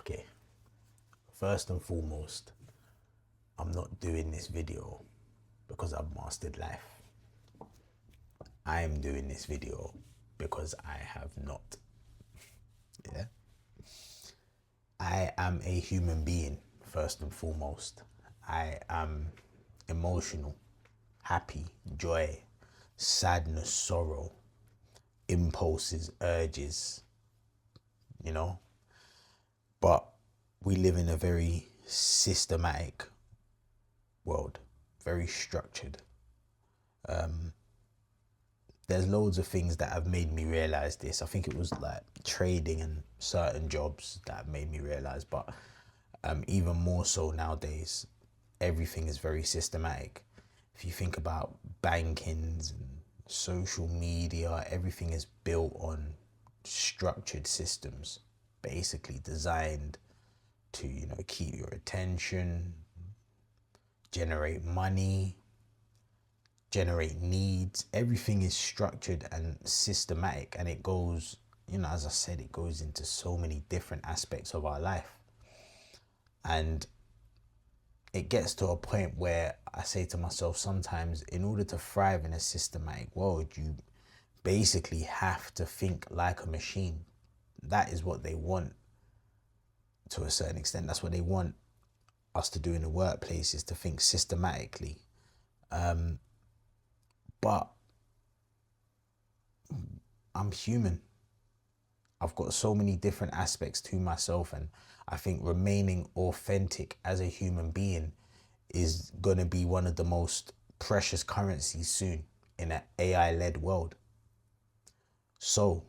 Okay, first and foremost, I'm not doing this video because I've mastered life. I am doing this video because I have not. Yeah. I am a human being, first and foremost. I am emotional, happy, joy, sadness, sorrow, impulses, urges, you know. But we live in a very systematic world, very structured. There's loads of things that have made me realize this. I think it was like trading and certain jobs that have made me realize, but even more so nowadays, everything is very systematic. If you think about bankings and social media, everything is built on structured systems, basically designed to, keep your attention, generate money, generate needs. Everything is structured and systematic, and it goes, as I said, it goes into so many different aspects of our life. And it gets to a point where I say to myself sometimes, in order to thrive in a systematic world, you basically have to think like a machine. That is what they want to a certain extent. That's what they want us to do in the workplace, is to think systematically. But I'm human. I've got so many different aspects to myself, and I think remaining authentic as a human being is going to be one of the most precious currencies soon in an AI-led world. So,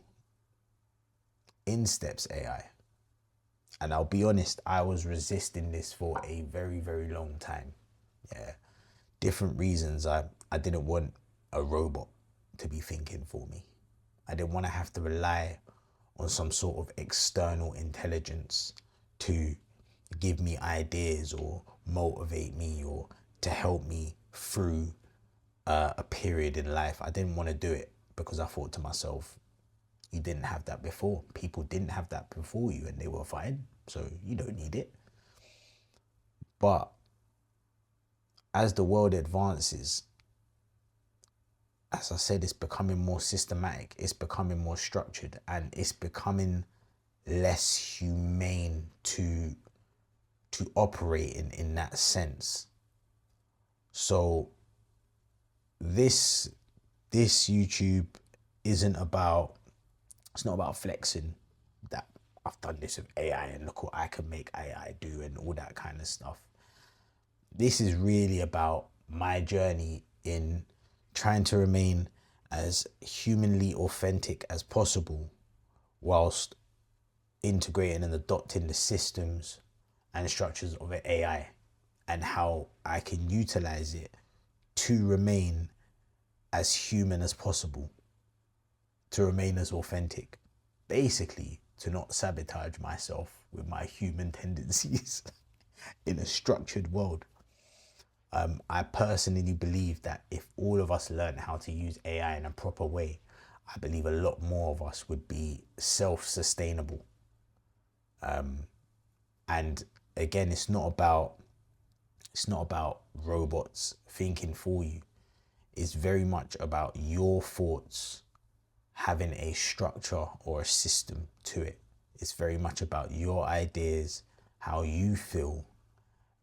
in steps AI. And I'll be honest, I was resisting this for a very, very long time. Yeah. Different reasons. I didn't want a robot to be thinking for me. I didn't want to have to rely on some sort of external intelligence to give me ideas or motivate me or to help me through a period in life. I didn't want to do it because I thought to myself, you didn't have that before. People didn't have that before you and they were fine, so you don't need it. But as the world advances, as I said, it's becoming more systematic, it's becoming more structured, and it's becoming less humane to operate in that sense. So this YouTube isn't about, it's not about flexing that I've done this with AI and look what I can make AI do and all that kind of stuff. This is really about my journey in trying to remain as humanly authentic as possible whilst integrating and adopting the systems and structures of AI and how I can utilize it to remain as human as possible, to remain as authentic, basically to not sabotage myself with my human tendencies in a structured world. I personally believe that if all of us learn how to use AI in a proper way, I believe a lot more of us would be self-sustainable. And again, it's not about robots thinking for you. It's very much about your thoughts having a structure or a system to it. It's very much about your ideas, how you feel,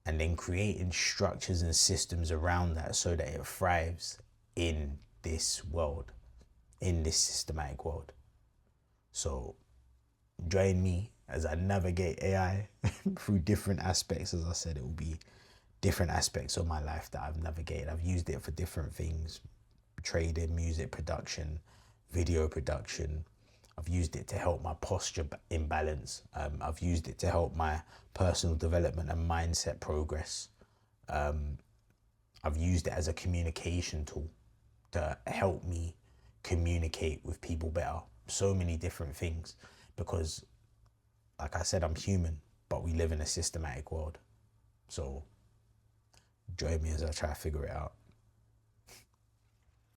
and then creating structures and systems around that so that it thrives in this world, in this systematic world. So join me as I navigate AI through different aspects. As I said, it will be different aspects of my life that I've navigated. I've used it for different things: trading, music production, video production. I've used it to help my posture imbalance. I've used it to help my personal development and mindset progress. I've used it as a communication tool to help me communicate with people better. So many different things, because like I said, I'm human, but we live in a systematic world. So join me as I try to figure it out.